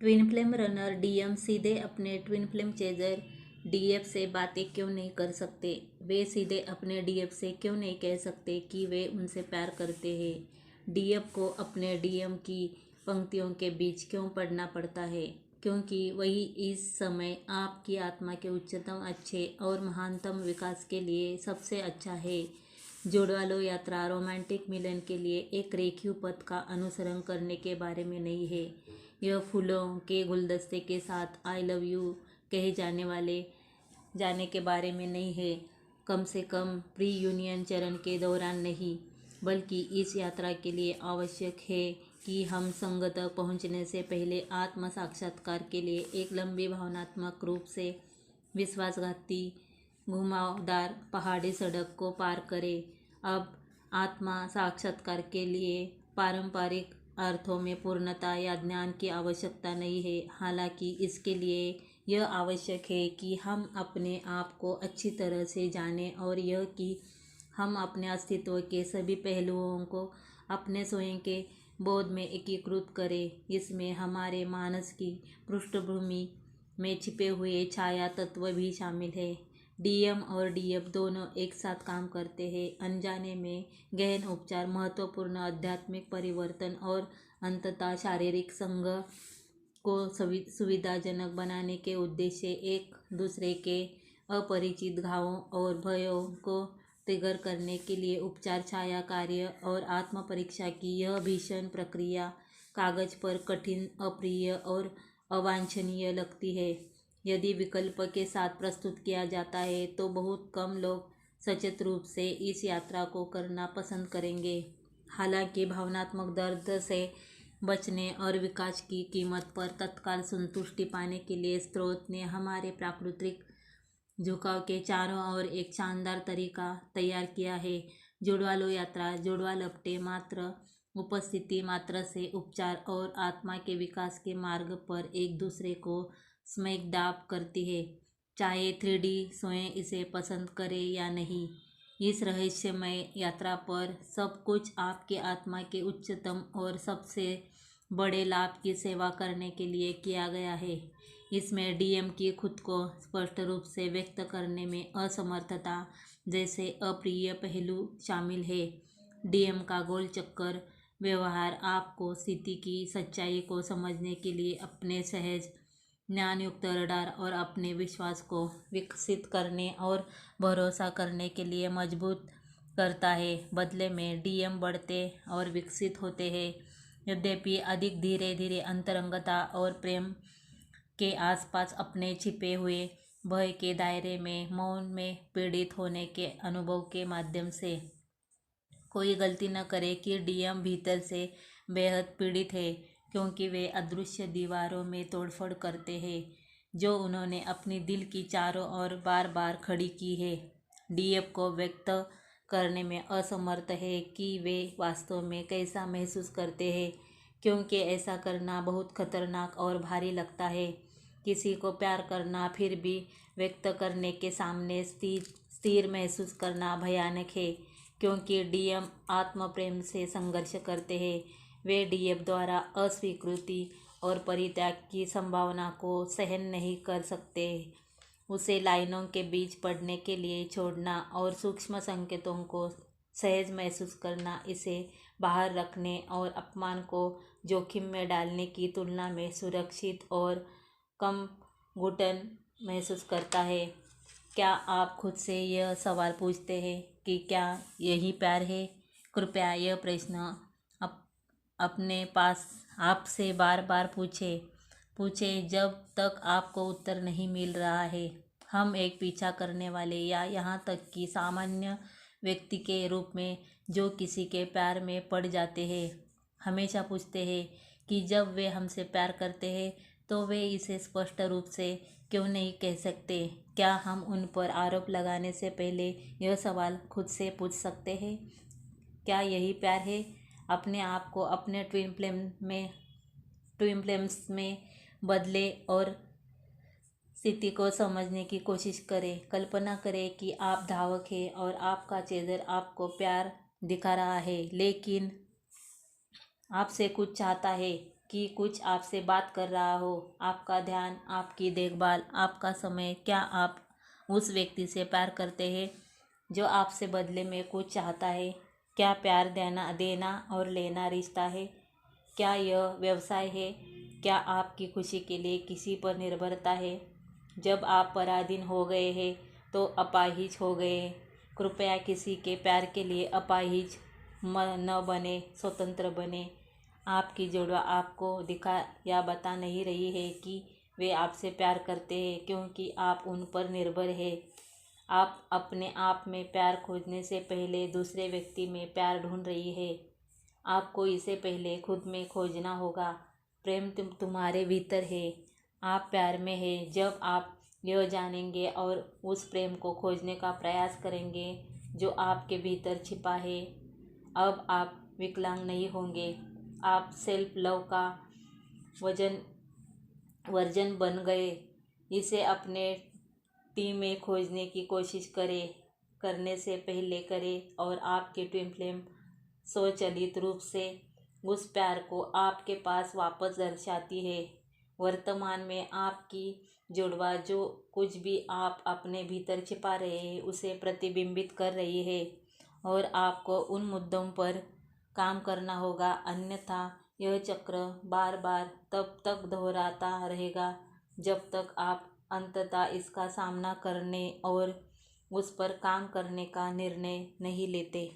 Twin flame runner DM सीधे अपने twin flame chaser DF से बातें क्यों नहीं कर सकते? वे सीधे अपने डीएफ से क्यों नहीं कह सकते कि वे उनसे प्यार करते हैं? डीएफ को अपने डीएम की पंक्तियों के बीच क्यों पढ़ना पड़ता है? क्योंकि वही इस समय आपकी आत्मा के उच्चतम, अच्छे और महानतम विकास के लिए सबसे अच्छा है। जोड़वालो यात्रा रोमांटिक मिलन के लिए एक रेखीय पथ का अनुसरण करने के बारे में नहीं है। यह फूलों के गुलदस्ते के साथ आई लव यू कहे जाने के बारे में नहीं है, कम से कम प्री यूनियन चरण के दौरान नहीं, बल्कि इस यात्रा के लिए आवश्यक है कि हम संग तक पहुंचने से पहले आत्म साक्षात्कार के लिए एक लंबी भावनात्मक रूप से विश्वासघाती घुमावदार पहाड़ी सड़क को पार करें। अब आत्मा साक्षात्कार के लिए पारंपरिक अर्थों में पूर्णता या ज्ञान की आवश्यकता नहीं है। हालांकि इसके लिए यह आवश्यक है कि हम अपने आप को अच्छी तरह से जानें और यह कि हम अपने अस्तित्व के सभी पहलुओं को अपने स्वयं के बोध में एकीकृत करें। इसमें हमारे मानस की पृष्ठभूमि में छिपे हुए छाया तत्व भी शामिल है। डीएम और डीएफ दोनों एक साथ काम करते हैं, अनजाने में गहन उपचार, महत्वपूर्ण आध्यात्मिक परिवर्तन और अंततः शारीरिक संघ को सुविधाजनक बनाने के उद्देश्य एक दूसरे के अपरिचित घावों और भयों को ट्रिगर करने के लिए उपचार, छाया कार्य और आत्म परीक्षा की यह भीषण प्रक्रिया कागज पर कठिन, अप्रिय और अवांछनीय लगती है। यदि विकल्प के साथ प्रस्तुत किया जाता है तो बहुत कम लोग सचेत रूप से इस यात्रा को करना पसंद करेंगे। हालांकि भावनात्मक दर्द से बचने और विकास की कीमत पर तत्काल संतुष्टि पाने के लिए स्रोत ने हमारे प्राकृतिक झुकाव के चारों ओर एक शानदार तरीका तैयार किया है। जुड़वालो यात्रा जुड़वा लपटे मात्र उपस्थिति मात्र से उपचार और आत्मा के विकास के मार्ग पर एक दूसरे को स्मैकडाउन करती है, चाहे 3D स्वयं इसे पसंद करे या नहीं। इस रहस्यमय यात्रा पर सब कुछ आपके आत्मा के उच्चतम और सबसे बड़े लाभ की सेवा करने के लिए किया गया है। इसमें डीएम की खुद को स्पष्ट रूप से व्यक्त करने में असमर्थता जैसे अप्रिय पहलू शामिल है। डीएम का गोल चक्कर व्यवहार आपको स्थिति की सच्चाई को समझने के लिए अपने सहज ज्ञानयुक्त रडार और अपने विश्वास को विकसित करने और भरोसा करने के लिए मजबूत करता है। बदले में डीएम बढ़ते और विकसित होते हैं, यद्यपि अधिक धीरे धीरे अंतरंगता और प्रेम के आसपास अपने छिपे हुए भय के दायरे में मौन में पीड़ित होने के अनुभव के माध्यम से। कोई गलती न करे कि डीएम भीतर से बेहद पीड़ित है, क्योंकि वे अदृश्य दीवारों में तोड़फोड़ करते हैं जो उन्होंने अपनी दिल की चारों ओर बार बार खड़ी की है। डीएफ को व्यक्त करने में असमर्थ है कि वे वास्तव में कैसा महसूस करते हैं, क्योंकि ऐसा करना बहुत खतरनाक और भारी लगता है। किसी को प्यार करना फिर भी व्यक्त करने के सामने स्थिर महसूस करना भयानक है, क्योंकि डीएम आत्म प्रेम से संघर्ष करते हैं। वे डीएफ द्वारा अस्वीकृति और परित्याग की संभावना को सहन नहीं कर सकते। उसे लाइनों के बीच पढ़ने के लिए छोड़ना और सूक्ष्म संकेतों को सहज महसूस करना इसे बाहर रखने और अपमान को जोखिम में डालने की तुलना में सुरक्षित और कम घुटन महसूस करता है। क्या आप खुद से यह सवाल पूछते हैं कि क्या यही प्यार है? कृपया यह प्रश्न अपने पास आपसे बार बार पूछें जब तक आपको उत्तर नहीं मिल रहा है। हम एक पीछा करने वाले या यहाँ तक कि सामान्य व्यक्ति के रूप में जो किसी के प्यार में पड़ जाते हैं, हमेशा पूछते हैं कि जब वे हमसे प्यार करते हैं तो वे इसे स्पष्ट रूप से क्यों नहीं कह सकते। क्या हम उन पर आरोप लगाने से पहले यह सवाल खुद से पूछ सकते हैं, क्या यही प्यार है? अपने आप को अपने ट्विन फ्लेम्स में बदले और स्थिति को समझने की कोशिश करें। कल्पना करें कि आप धावक हैं और आपका चेजर आपको प्यार दिखा रहा है, लेकिन आपसे कुछ चाहता है। कि कुछ आपसे बात कर रहा हो, आपका ध्यान, आपकी देखभाल, आपका समय। क्या आप उस व्यक्ति से प्यार करते हैं जो आपसे बदले में कुछ चाहता है? क्या प्यार देना देना और लेना रिश्ता है? क्या यह व्यवसाय है? क्या आपकी खुशी के लिए किसी पर निर्भरता है? जब आप पराधीन हो गए हैं तो अपाहिज हो गए। कृपया किसी के प्यार के लिए अपाहिज न बने, स्वतंत्र बने। आपकी जुड़वा आपको दिखा या बता नहीं रही है कि वे आपसे प्यार करते हैं, क्योंकि आप उन पर निर्भर है। आप अपने आप में प्यार खोजने से पहले दूसरे व्यक्ति में प्यार ढूंढ रही है। आपको इसे पहले खुद में खोजना होगा। प्रेम तुम्हारे भीतर है, आप प्यार में है। जब आप यह जानेंगे और उस प्रेम को खोजने का प्रयास करेंगे जो आपके भीतर छिपा है, अब आप विकलांग नहीं होंगे। आप सेल्फ लव का वर्जन बन गए। इसे अपने टीम में खोजने की कोशिश करने से पहले करें और आपके ट्विन फ्लेम स्वचालित रूप से उस प्यार को आपके पास वापस दर्शाती है। वर्तमान में आपकी जुड़वा जो कुछ भी आप अपने भीतर छिपा रहे हैं उसे प्रतिबिंबित कर रही है, और आपको उन मुद्दों पर काम करना होगा, अन्यथा यह चक्र बार बार तब तक दोहराता रहेगा जब तक आप अंततः इसका सामना करने और उस पर काम करने का निर्णय नहीं लेते।